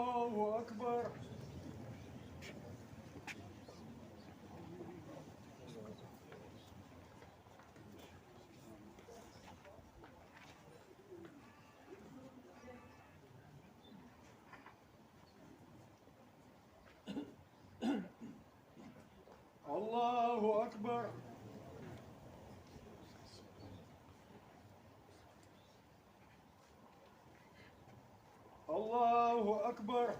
الله أكبر. الله أكبر. الله أكبر.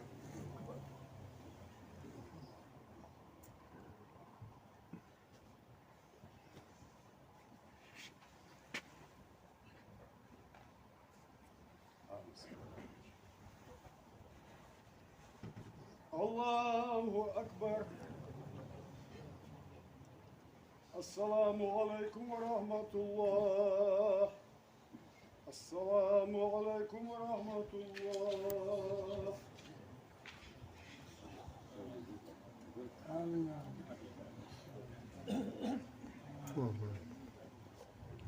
الله أكبر. السلام عليكم ورحمة الله. السلام عليكم ورحمة الله. آمين.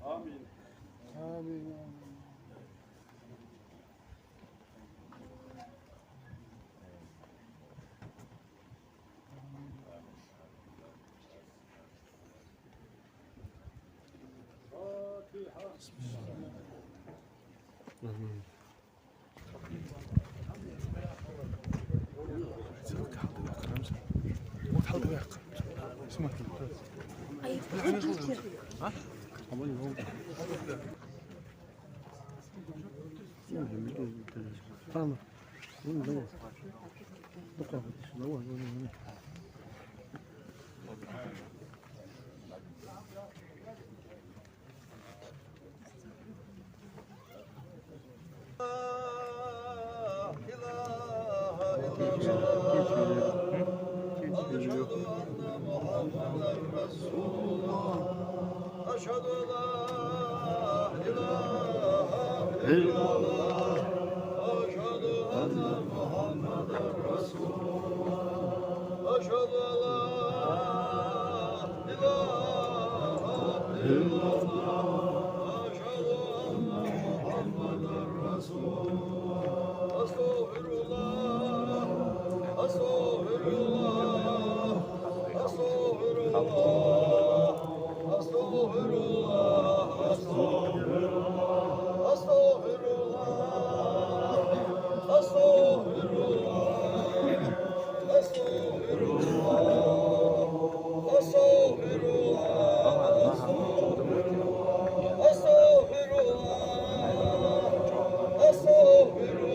آمين. آمين. بسم الله. أشهد أن لا إله إلا الله. أشهد أن محمدا رسول الله. أشهد أن لا إله إلا الله. أشهد أن محمدا رسول الله. أستغفر الله. أستغفر الله. أستغفر الله. أستغفر الله. أستغفر الله. أستغفر الله. أستغفر الله. أستغفر الله. أستغفر الله. أستغفر الله. أستغفر الله. أستغفر الله. أستغفر الله.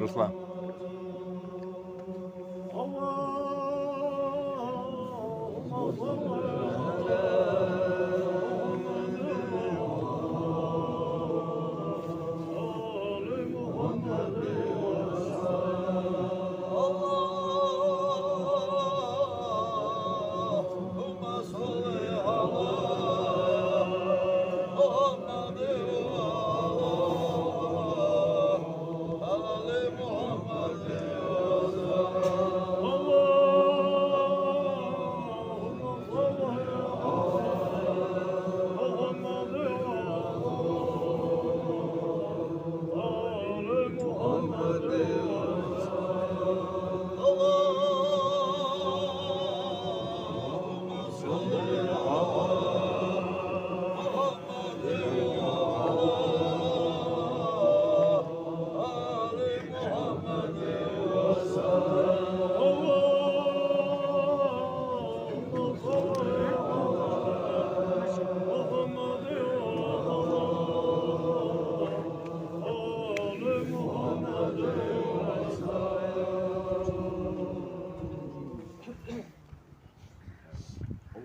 Ruslan.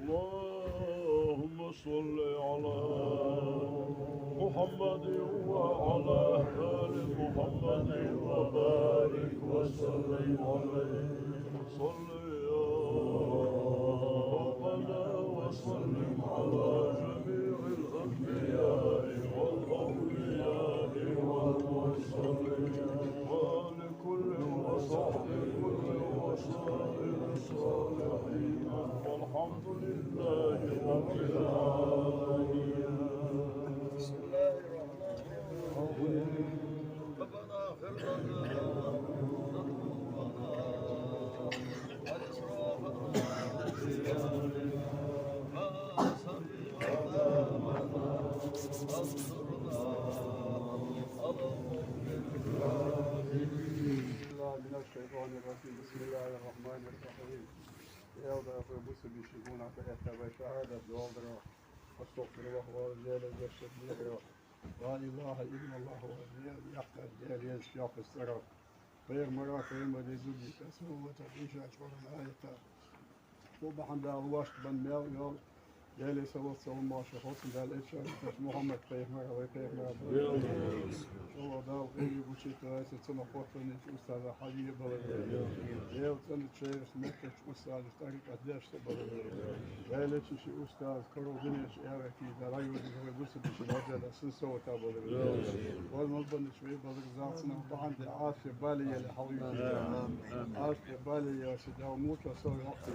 اللهم صل على محمد وعلى آل محمد وبارك وسلم عليه صل يا ربنا وسلم على جميع الأنبياء والأولياء والمرسلين وآل كل وصحب كل وسائر الصالحين والحمد لله رب العالمين. بسم الله الرحمن الرحيم. ربنا اغفر لنا ذنوبنا الشيطان الرجيم بسم الله الرحمن الرحيم يا ضيف مسلم يشيكون على شهادة دوغرا واستغفر الله ورجال الجسد بيغرا لا إله إلا الله يحتاج جاليس شاق السرى غير مرة كريمة لزوجي كسوة وتعيش أشبر الآية وبحمد الله بن ميل جالس وصل ما شخص قال إيش محمد بيغمر وبيغمر والله ده غير وشي تراسة سنة قطن أستاذ حبيب بلد يا سنة شيخ مكة أستاذ طريق أداش بلد قال شي أستاذ كرو دنيش أركي ده لا يوجد هو بس بش رجل سنسو تابل والمضبن شوي بلد زعتنا وبعند عافية بالي يا حبيبي عافية بالي يا سيدي وموت وصار وقت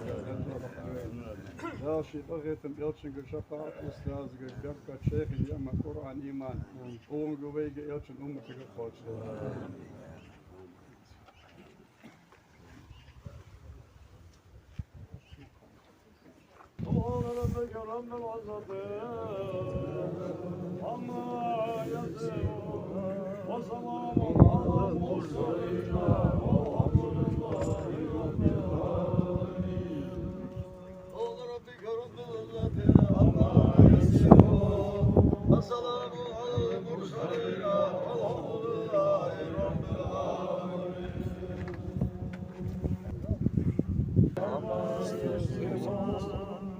لا شي بغيت بيلشن شفاعة أستاذ بركة شيخ اليوم قرآن إيمان ومقوي يلشن أمتك الخوش ربك رب العزة عما يصفون وسلام على المرسلين والحمد لله رب العالمين. قول ربك رب العزة عما يصفون وسلام على المرسلين والحمد لله رب العالمين.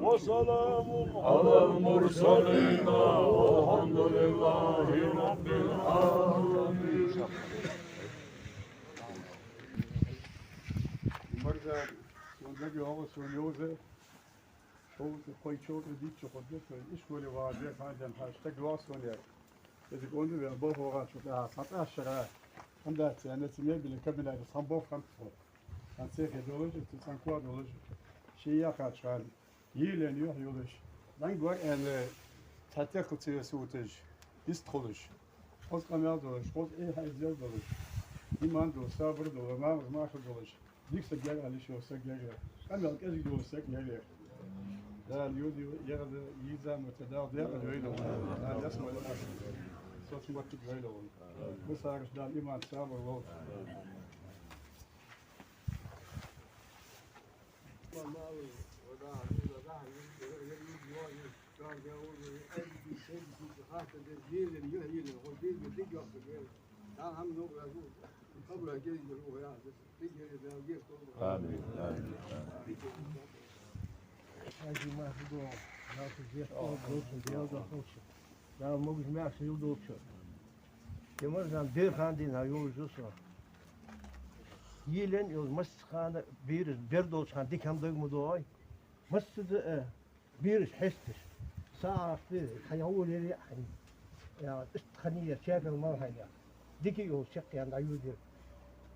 وسلام على المرسلين والحمد لله رب العالمين. مرجع ونجي هو سونيوزة شو خوي شو رديت شو خدت إيش كل واحد هذا هاشتاج واسونيا إذا كنت بأبوه وراء شو ده 19 عندها يعني تسميه بالكابينة ده صنبوه خمسة كان سيخ يدولج تسانكوا دولج شيء يقعد شغال يلين يوح يولج لانجور أن تاتيكو تيسوتج يستخلج خذ قمر دولج خذ إيه هيزيل دولج إيمان دول صبر دول ما أخذ دولج ديك سجل على شو سجل أنا الكذي دول سجل ده اليودي يغد يزا متداول يغد ويلو ده اسمه صوت موتك ويلو بس عارف ده الإيمان صبر لوط Als je maar gedaan, nou gezegd, deel dat ook zo. Daarom mogen ze mensen heel dood zo. Je moet dan deur gaan die naar jou zo. Hielen, je moet gaan, bir dood gaan, dik hem dood moet doen. Moest de bir is hestig. Saaf bir, ga je horen hier, ja, is het gaan hier, check hem maar gaan. Dikke joh, check je aan de jude.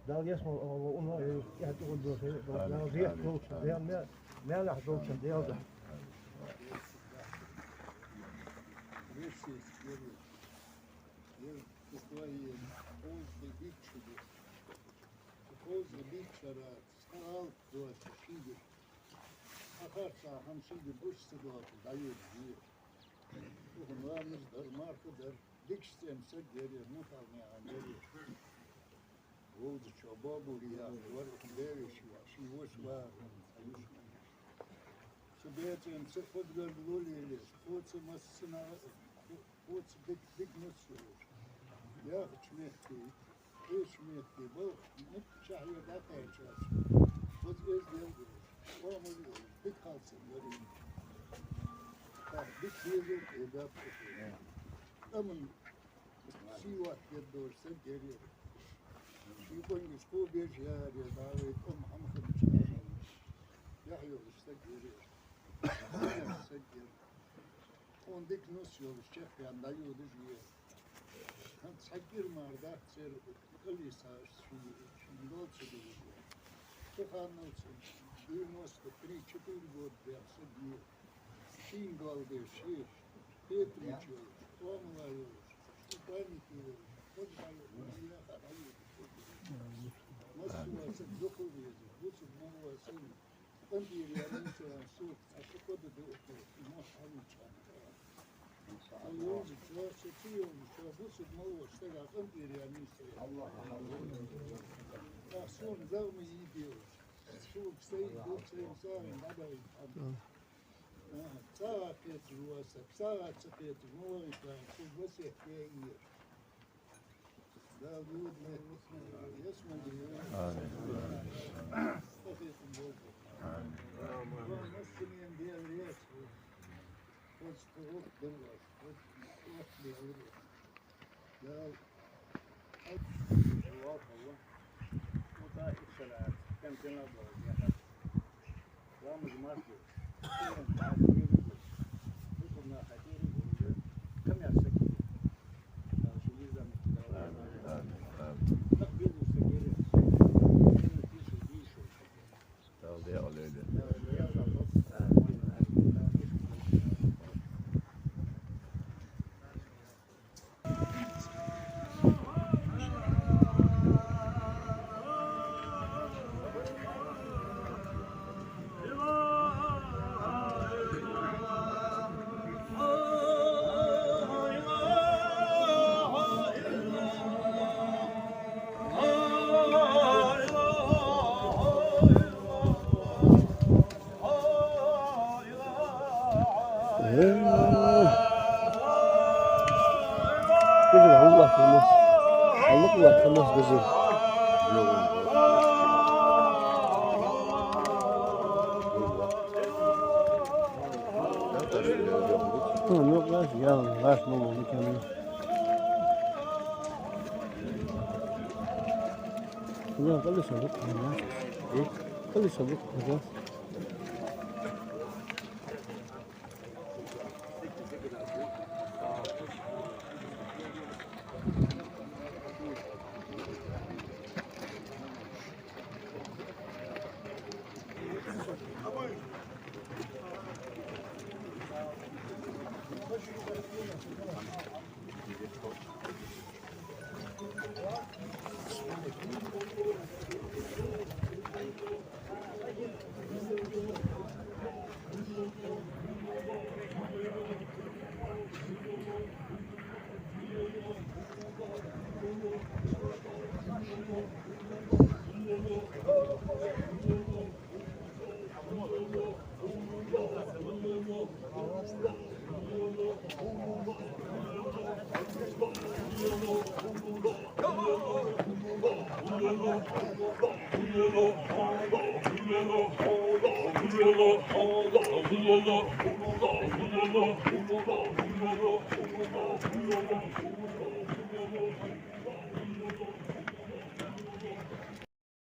Daar is maar onder, ja, het wordt door, nou weer dood, ja, meer naar dood zijn deel dat. События цифры главнули, фоцы массина, фоцы биг носились. Я чмехти, чмехти, был, не чахло да тайчас. Вот здесь делали, формулы, биг халцы, говорим. Так, биг езут и да пошли. Там он сила еддорся, дерев. Шипонги скобеж яре, давай, том хамхан чахло. Я ее выстагирил. Ondek nasıl olacak yani da yolu diye. Kan sakir marda ser kalisa şimdi olsa diye. Çıkan olsun. Bir nasıl bir çıkır god derse diye. Şin galde şir. Petriço. Omlayo. Şupaniki. Kodmayo. Ya harayi. Nasıl olsa dokuyor. Bu çok olsun. Öndür yani soğuk, aşık oldu da oku, maşallah. Allah'ın çoğu seçiyormuş, bu sıkmalı olsa da öndür yani. Allah Allah. Son zavmı iyi diyor. Şu sayı sağın adayı. Sağa ruasa, sağa çıkıyor, moyka, şu vasiyet diye iyi. Davud ve Yasma diyor. Stafetin bozdu. Nasıl yani devreye çıkıyor. Hoş kuruk durlar. Hoş devre. Ya Allah. Bu da işler. Temkinler var. Vamos marco. Kızım Allah kılmaz. Allah kılmaz kılmaz kızım. Yok kaç ya kaç ne oldu kendine. Ulan kalırsa bak ya. Kalırsa bak ya. Allah